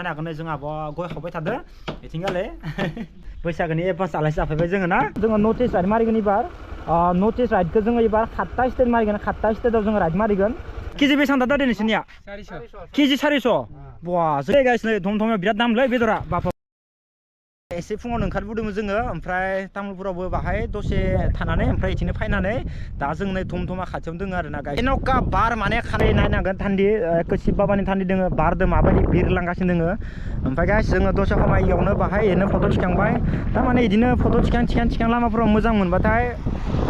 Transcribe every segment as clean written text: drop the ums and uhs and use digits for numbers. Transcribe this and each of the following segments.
नागोन जोंहा गय खावबाय थादो इथिंगाले बैसागोनि एडभान्स आलासि जाफैबाय जोङो ना जोङो नर्थ इस्ट राइड मारिगोन एबार नर्थ इस्ट राइडखौ जोङो एबार 7टा स्टेट मारिगोन 7टा स्टेटआव जोङो राइड मारिगोन केजि बेसेबां दा नोंसोरनिया 400 केजि 400 बा जै गाइस नै धमधमायाव बिराद दामलै बेदरा बाप एसे फुङावनो ओंखारबोदोंमोन जोङो ओमफ्राय तामुलपुरावबो बाहाय दसे थानानै ओमफ्राय इथिंनो फैनानै दा जों नै धमधमा खाथियावनो दोङो आरोना गाइस एनका बार माने खानाय नायनांगोन थान्दी शिव बाबानि थान्दी दोङो बारदो माबायदि बिरलांगासिनो दोङो ओमफ्राय गाइस जोङो दसे समाय इयावनो बाहाय एरैनो फट' थिखांबाय थारमाने इदिनो फट' थिखां लामाफोराव मोजां मोनबाथाय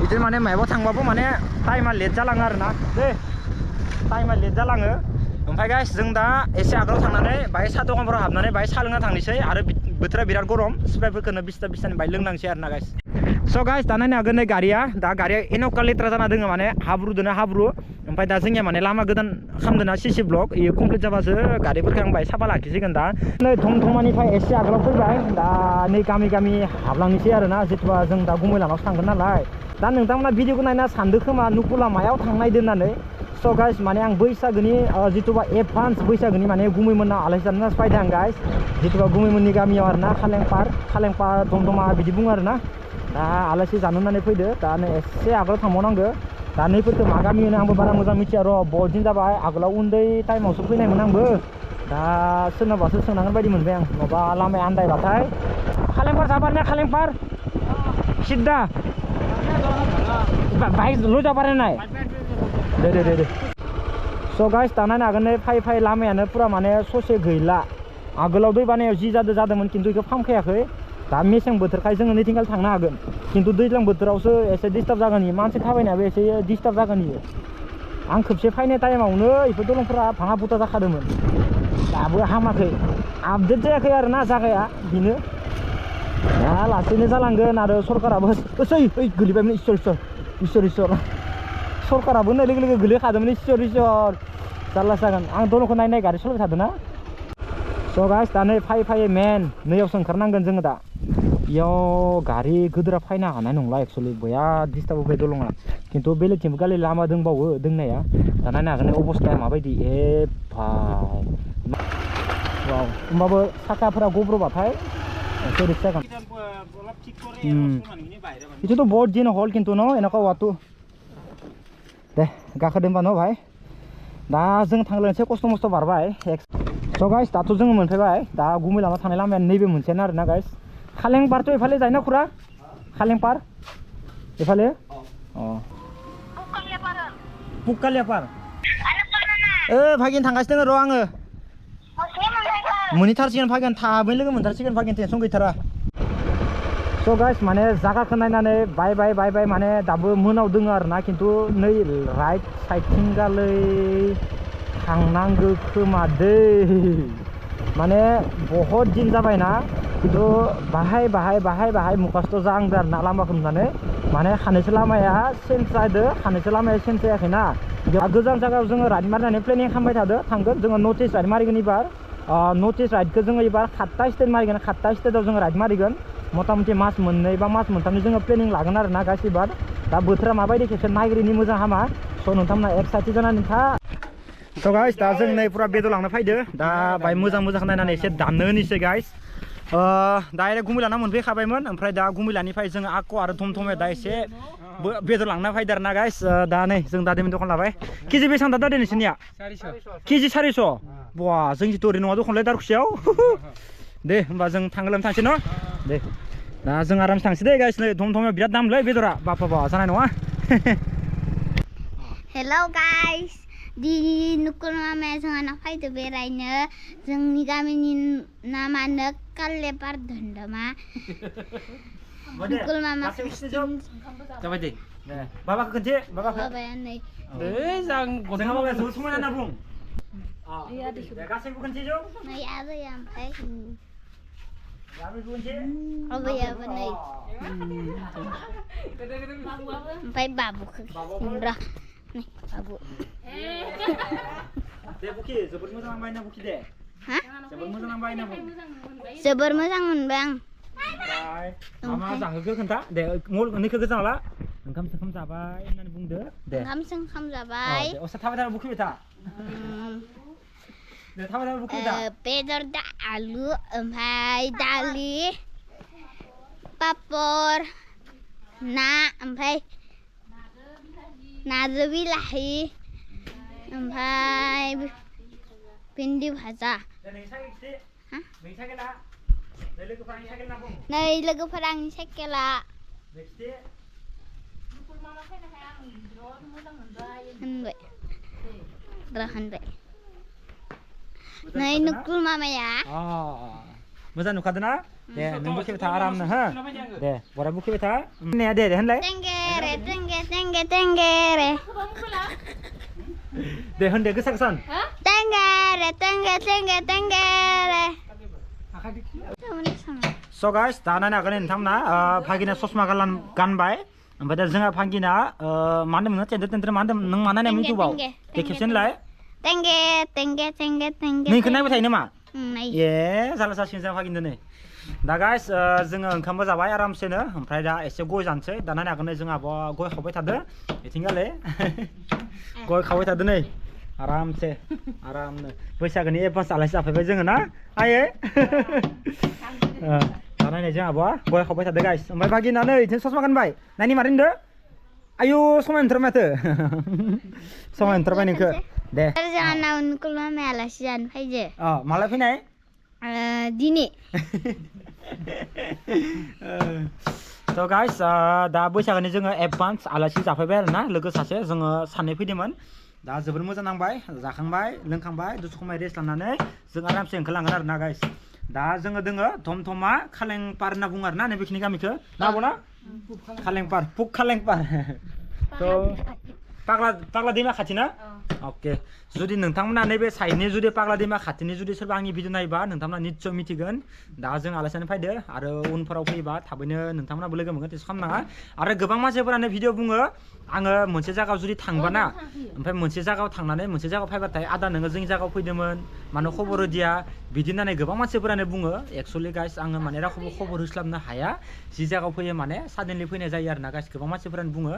इदिनो माने मायावबा थांबाबो माने टाइमा लेट जालाङो आरोना दे टाइमा लेट जालाङो ओमफ्राय गाइस जों दा एसे आगोलाव थांनानै बाहाय साहा दखानफोराव हाबनानै बाहाय साहा लोंना थांनोसै आरो बोथोरा बिराद गरम स्प्राइटफोरखौनो 20 बाहाय लोंनांसै आरोना गाइस स' गाइस दा नायनो हागोन नै गारिया एनका लेथ्रा जाना दोङो माने हाब्रुदोना हाब्रु ओमफ्राय दा जोंनिया माने लामा गोदान खालामदोंना सिसि ब्लक इयो कमप्लिट जाबासो गारिफोरखौ आं बाहाय साफा लाखिसिगोन दा नै धमधमानिफ्राय एसे आगोलाव फैबाय दा नै गामि हाबलांनोसै आरोना जिथुबा जों दा गुमैलानावसो थांगोन नालाय दा नोंथांमोना भिडिअखौ नायना सानदो खोमा नुकुला मायाव थांनायदो होननानै स' गाइस माने आं बैसागोनि जिथुबा एडभान्स बैसागोनि माने गुमैमोनना आलासि जानो फैदों आं गाइस जिथुबा गुमैमोननि गामियाव आरोना खालेंपार धमधमा बिदि बुङो आरोना दा आलासि जानो होननानै फैदो दा नै एसे आगोलाव थांबावनांगो दा नैफोरखौ मा गामि होनो आंबो बारा मोजां मिथिया र' बहुत दिन जाबाय आगोलाव उन्दै टाइमावसो फैनायमोन आंबो दा सोरनावबासो सोंनांगोन बायदि मोनबाय आं माबा लामाया आन्दायबाथाय खालेंपार जाबारना खालेंपार सिद्दा बाइक ल' जाबारनाय दे स' गाइस दा नायनो हागोन नै फै लामायानो पुरा माने ससे गैला आगोलाव दै बानायाव जि जादोंमोन खिन्थु बेखौ फाहामखायाखै दा मेसें बोथोरखाय जोङो नैथिंगाल थांनो हागोन खिन्थु दैज्लां बोथोरावसो एसे डिस्टार्ब जागोन इयो मानसि थाबायनायाबो एसे डिस्टार्ब जागोन इयो आं खेबसे फैनाय टाइमावनो बेफोर दलंफोरा भाङा बुथा जाखादोंमोन दाबो हामाखै आपडेट जायाखै आरोना जागाया बेनो दा लासैनो जालांगोन आरो सरकाराबो ओइ गोलैबायमोन इसोर सरकाराबो होननाय लोगो लोगो गोलैखादोंमोन इसोर जारला जागोन आं दलंखौ नायनाय गारि सालायबाय थादोंना स' गाइस दा नै फै मेन नैयावसो ओंखारनांगोन जोङो दा इयाव गारि गोदोरा फैनो हानाय नंला एक्सुवेलि बिराद डिस्टार्ब होबाय दलङा खिन्थु बेलेगथिंबो गालि लामा दंबावो दोंनाया दा नायनो हागोन अबस्थाया माबायदि भाई वाव होमबाबो साखाफोरा गब्र'बाथाय एसे रिक्स जागोन इथ'थ' बहुत दिन हल खिन्थु न' এনেকুৱা হোৱাটো दे गाखोदो होमबा न' भाई दा जों थांलायनोसै खस्थ' मस्थ' बारबाय स' गाइस दाथ' जोङो मोनफैबाय दा गुमैलानाव थानाय लामाया नैबे मोनसेयानो आरोना गाइस खालेंपारथ' एफाले जायोना खुरा खालेंपार एफाले पुक्कालियापार भागिन थांगासिनो दङ र' आङो मोनहैथारसिगोन भागिन थाबैनो लोगो मोनथारसिगोन भागिन टेनसन गैथारा स' गाइस माने जागाखौ नायनानै बाय माने दाबो मोनाव दोङो आरोना खिन्थु नै राइट साइडथिंगालै थांनांगौ खोमा दै माने बहुत दिन जाबायना खिन्थु बाहाय मुखास्थ' जाहांदो आरोना लामाखौ नुनानै माने खानैसो लामाया चेन्ज जादो खानैसो लामाया चेन्ज जायाखैना गोजान जायगायाव जोङो राइड मारिनानै प्लेनिं खालामबाय थादो थांगोन जोङो नर्थ इस्ट राइड मारिगोन एबार नर्थ इस्ट राइडखौ जोङो एबार 7टा स्टेट मारिगोन 7टा स्टेटआव जोङो राइड मारिगोन मथा मथि मास मोननै बा मास मोनथामनि जोङो प्लेनिं लागोन आरोना गासै एबार दा बोथोरा माबायदि खेबसे नायग्रिनि मोजां हामा स' नोंथांमोना एक्साइटेड जानानै था स' गाइस दा जों नै पुरा बेदर लांनो फैदो दा बाय मोजां नायनानै एसे दाननो होनोसै गाइस डाइरेक्ट गुमैलाना मोनफैखाबायमोन ओमफ्राय दा गुमैलानिफ्राय जोङो आक' आरो धमधमाया दा एसे बेदर लांना फैदो आरोना गाइस दा नै जों दादैनि दखान लाबाय केजि बेसेबां दा दादै नोंसोरनिया 400 केजि 400 बा जोंनिथ' ओरै नङा दखानलाय दारखुसियाव दे होमबा जों थांसै न' दे दा जों आरामसे थांसै दे गाइस नै धमधमायाव बिराद दामलै बेदरा बापा जानाय नङा हेलौ गाइस दिनै नुकुल मामाया जोंहानाव फैदो बेरायनो जोंनि गामिनि नामानो कालेपार धमधमा नुकुल मामा जाबाय दे बाबाखौ खोन्थे बाबाया नै जों बाबाया जोबोद समायना होनना बुं गासैबो खोन्थे जौ नै आबैया ओमफ्राय आबैयाबो नै ओमफ्राय बाबुखौ र' नै बाबु दे बुखि जोबोद मोजां नांबाय ना बुखि दे जोबोद मोजां नांबाय ना बुं जोबोर मोजां मोनबाय आं मामा जाहोखो खोन्था दे नैखौ गोजान ला ओंखाम सोंखाम जाबाय होननानै बुंदो दे ओंखाम सोंखाम जाबाय असा थाबाय था बुखिबाय था दे थाबाय थाबाय बुखिबाय था बेदर दा आलु ओमफ्राय दालि पापर ना ओमफ्राय नाजो बिलाहि ओमफ्राय भिन्दि भाजा नै लोगोफोरा आंनि साइकेला होनबाय नै नुकुल मामाया मोजां नुखादों ना दे नों बुखिबाय था आरामनो हो दे बरा बुखिबाय था ने दे होनलाय टेंगेरे टेंगे टेंगे टेंगेरे दे होनदे गोसा गोसा टेंगेरे टेंगे टेंगे टेंगेरे So guys, दा नायनो हागोन नोंथांमोना भागिना ससमा गानबाय ओमफ्राय दा जोंहा भागिना मा होनदोंमोन टेन्डर टेन्डर मा होनदों नों मा नायनाय इउटुबाव दे खेबसेनलाय टेंगे टेंगे टेंगे टेंगे नोंखौ नायबाय थायो नामा नाय ए जाला जासिगोन जों भागिन दिनै दा गाइस जोङो ओंखामबो जाबाय आरामसेनो ओमफ्राय दा एसे गय जानोसै दा नायनो हागोन जोंहा गय खावबाय थादो बिथिंगाले गय खावबाय थादो नै आरामसे आरामनो बैसागोनि एडभान्स आलासि जाफैबाय जोङो ना आयै दा नायनाय जोंहा गय खावबाय थादो गाइस ओमफ्राय भागिना नै बिथिं ससमा गानबाय नायनि मारै होनदो आयु समाय ओंथार माथो समाय ओंथारबाय नोंखो दे जोंहानाव नुकुल मामाया आलासि जानो फैदो माला फैनाय दिनै थ' गाइस दा बैसागोनि जोङो एडभान्स आलासि जाफैबाय आरोना लोगो सासे जोङो सानै फैदोंमोन दा जोबोर मोजां नांबाय जाखांबाय लोंखांबाय दसे समाय रेस्ट लानानै जों आरामसे ओंखारलांगोन आरोना गाइस दा जोङो दोङो धमधमा खालेंपार होनना बुङो आरोना नैबेखिनि गामिखौ ना आब'ना खालेंपार पुक खालेंपार थ' पाग्ला दैमा खाथि ना अके जुदि नोंथांमोना नैबे साइडनि जुदि पाग्ला दैमा खाथिनि जुदि सोरबा आंनि भिडिअ नायोबा नोंथांमोना निस्सय मिथिगोन दा जों आलासियानो फैदो आरो उनफोराव फैयोबा थाबैनो नोंथांमोनाबो लोगो मोनगोन टेस्ट खालामनाङा आरो गोबां मानसिफोरानो भिडिअ बुङो आङो मोनसे जायगायाव जुदि थांबाना ओमफ्राय मोनसे जायगायाव थांनानै मोनसे जायगायाव फैबाथाय आदा नोङो जोंनि जायगायाव फैदोंमोन मानो खबर होदिया बिदि होननानै गोबां मानसिफोरानो बुङो एक्सुवेलि गाइस आङो माने रावखौबो खबर होस्लाबनो हाया जि जायगायाव फैयो माने साडेनलि फैनाय जायो आरोना गाइस गोबां मानसिफोरानो बुङो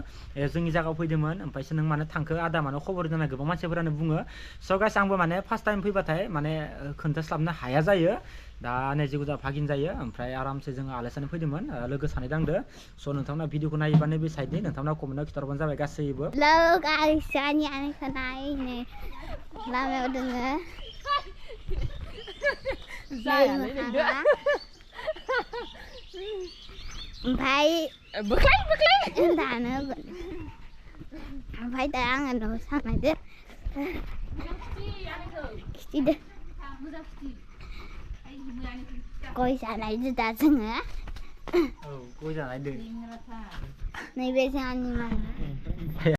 जोंनि जायगायाव फैदोंमोन ओमफ्रायसो नों मानो थांखो आदा मानो खबर होदों गोबां मानसिफोरानो बुङो स' गाइस आंबो माने फार्स्ट टाइम फैबाथाय माने खोन्थास्लाबनो हाया जायो दा नैजिगुजा भागिन जायो ओमफ्राय आरामसे जोङो आलासियानो फैदोंमोन लोगो सानै दांदो स' नोंथांमोना भिडिअखौ नायोबा नैबे साइडनि नोंथांमोना कमेन्टआव खिथाहरबानो जाबाय गासैबो Hello guys, saya anak naik lama dengar. Baik, beklai. Entah apa. Baik dah angan dong sama dia. Tidak. Koi sana itu datang ya. Koi sana itu. Nih biasanya animal.